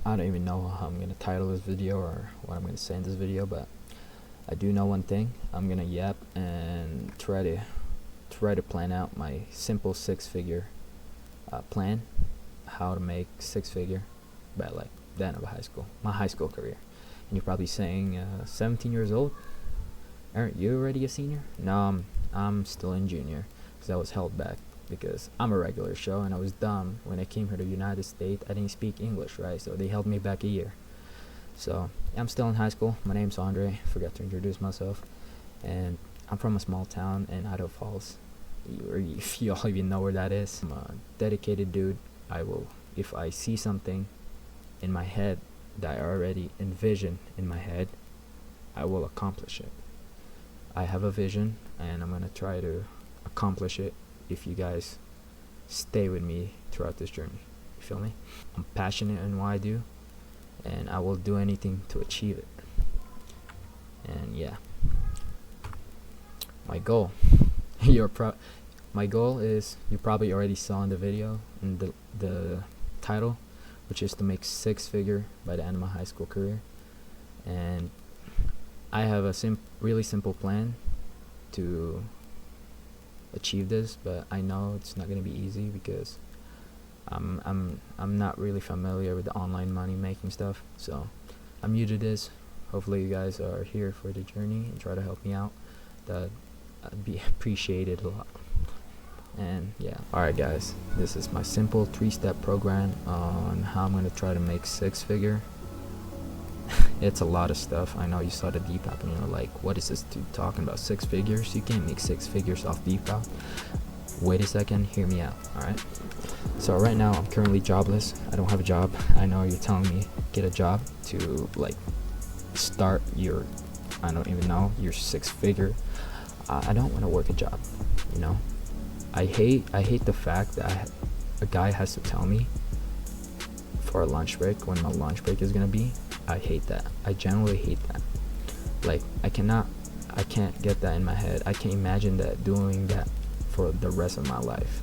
I don't even know how I'm gonna title this video or what I'm gonna say in this video, but I do know one thing. I'm gonna yap and try to plan out my simple six-figure plan, how to make six-figure by like the end of my high school career. And you're probably saying, 17 years old? Aren't you already a senior? No, I'm still in junior because I was held back because I'm a regular show and I was dumb. When I came here to the United States, I didn't speak English, right? So they held me back a year. So I'm still in high school. My name's Andre. Forgot to introduce myself. And I'm from a small town in Idaho Falls. If you all even know where that is. I'm a dedicated dude. If I see something in my head that I already envision in my head, I will accomplish it. I have a vision and I'm gonna try to accomplish it if you guys stay with me throughout this journey. You feel me? I'm passionate in what I do and I will do anything to achieve it. And yeah, my goal my goal is, you probably already saw in the video in the title, which is to make six-figure by the end of my high school career. And I have a really simple plan to achieve this, but I know it's not gonna be easy because I'm not really familiar with the online money making stuff. So I'm new to this. Hopefully you guys are here for the journey and try to help me out. That'd be appreciated a lot. And yeah, alright guys, this is my simple 3-step program on how I'm gonna try to make six-figure. It's a lot of stuff. I know you saw the Depop and you're like, what is this dude talking about? 6 figures? You can't make 6 figures off Depop. Wait a second, hear me out. Alright, so right now I'm currently jobless. I don't have a job. I know you're telling me get a job to like start your, I don't even know, your 6-figure. I don't want to work a job, you know. I hate the fact that a guy has to tell me for a lunch break when my lunch break is gonna be. I hate that. I generally hate that. Like I can't get that in my head. I can't imagine that doing that for the rest of my life.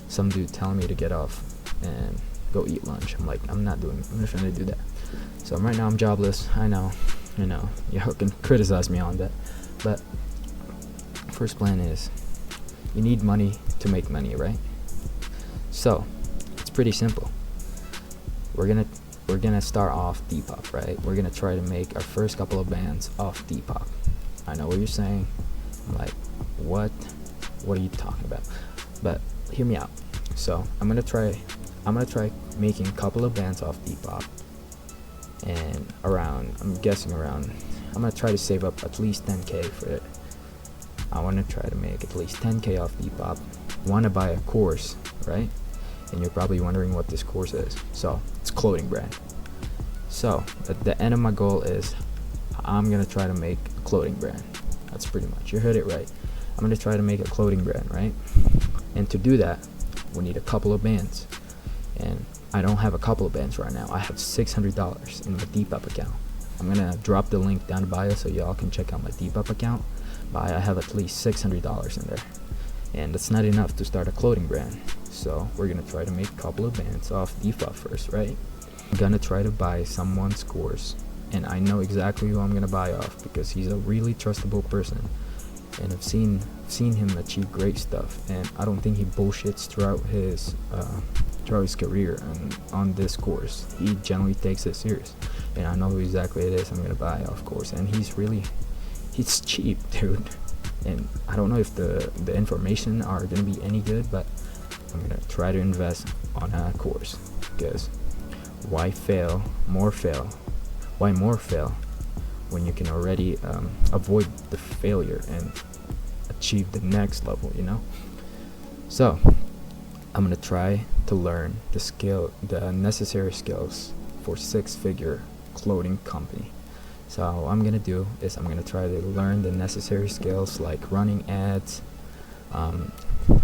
Some dude telling me to get off and go eat lunch. I'm like, I'm not gonna do that. So right now I'm jobless. I know. Y'all can criticize me on that, but first plan is you need money to make money, right? So it's pretty simple. We're gonna start off Depop, right? We're gonna try to make our first couple of bands off Depop. I know what you're saying. I'm like, what are you talking about? But hear me out. So I'm gonna try making a couple of bands off Depop, and I'm gonna try to save up at least 10k for it. I want to try to make at least 10k off Depop. Want to buy a course, right? And you're probably wondering what this course is. So it's clothing brand. So at the end of my goal is I'm gonna try to make a clothing brand. That's pretty much, you heard it right. I'm gonna try to make a clothing brand, right? And to do that, we need a couple of bands. And I don't have a couple of bands right now. I have $600 in my Depop account. I'm gonna drop the link down the bio so y'all can check out my Depop account. But I have at least $600 in there, and that's not enough to start a clothing brand. So we're gonna try to make a couple of bands off Depop first, right? I'm gonna try to buy someone's course, and I know exactly who I'm gonna buy off because he's a really trustable person, and I've seen him achieve great stuff, and I don't think he bullshits throughout his career on this course. He generally takes it serious, and I know who exactly it is I'm gonna buy off course, and he's cheap, dude. And I don't know if the information are gonna be any good, but I'm gonna try to invest on a course because why more fail when you can already avoid the failure and achieve the next level, you know? So I'm gonna try to learn the necessary skills for 6-figure clothing company. So what I'm gonna do is I'm gonna try to learn the necessary skills like running ads,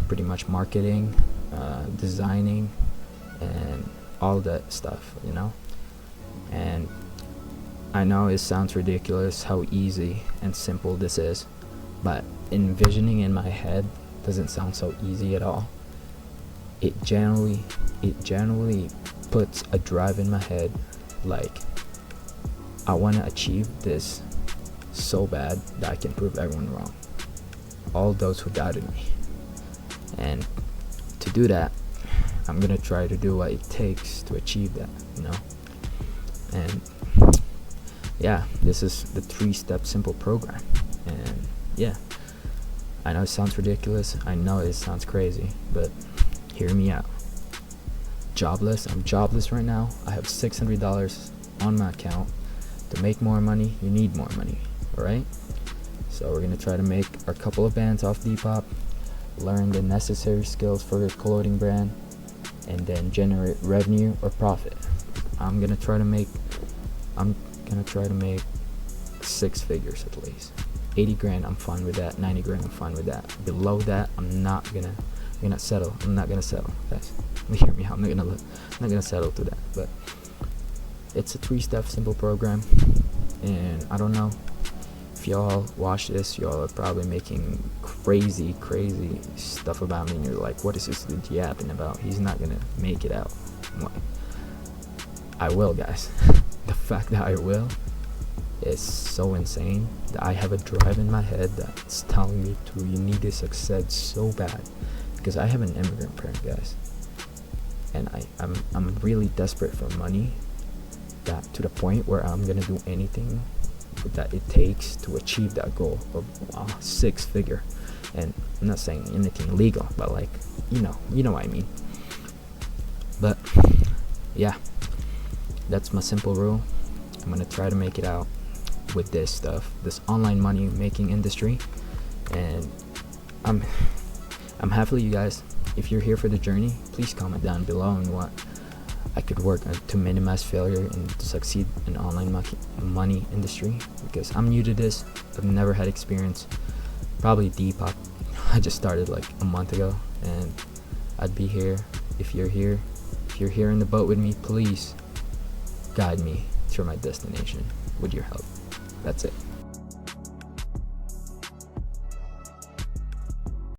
pretty much marketing, designing, and all that stuff, you know. And I know it sounds ridiculous how easy and simple this is, but envisioning in my head doesn't sound so easy at all. It generally puts a drive in my head Like, I want to achieve this so bad that I can prove everyone wrong, all those who doubted me. And to do that, I'm gonna try to do what it takes to achieve that, you know. And yeah, this is the 3-step simple program. And yeah, I know it sounds ridiculous, I know it sounds crazy, but hear me out. I'm jobless right now. I have $600 on my account. To make more money, you need more money, alright? So we're gonna try to make our couple of bands off Depop, learn the necessary skills for your clothing brand, and then generate revenue or profit. I'm gonna try to make 6 figures at least. 80 grand, I'm fine with that. 90 grand, I'm fine with that. Below that, I'm not gonna settle. Guys, hear me out. I'm not gonna settle to that. But it's a 3-step simple program, and I don't know if y'all watch this, y'all are probably making crazy stuff about me, and you're like, what is this dude yapping about? He's not gonna make it out. I'm like, I will, guys. The fact that I will is so insane that I have a drive in my head that's telling me you need to succeed so bad, because I have an immigrant parent, guys, and I'm really desperate for money, that to the point where I'm gonna do anything that it takes to achieve that goal of 6 figure. And I'm not saying anything illegal, but like, you know what I mean. But yeah, that's my simple rule. I'm gonna try to make it out with this stuff, this online money making industry, and I'm happy you guys. If you're here for the journey, please comment down below on what I could work on to minimize failure and to succeed in online money industry, because I'm new to this. I've never had experience. Probably Depop. I just started like a month ago, and I'd be here if you're here. If you're here in the boat with me, please guide me through my destination with your help. That's it.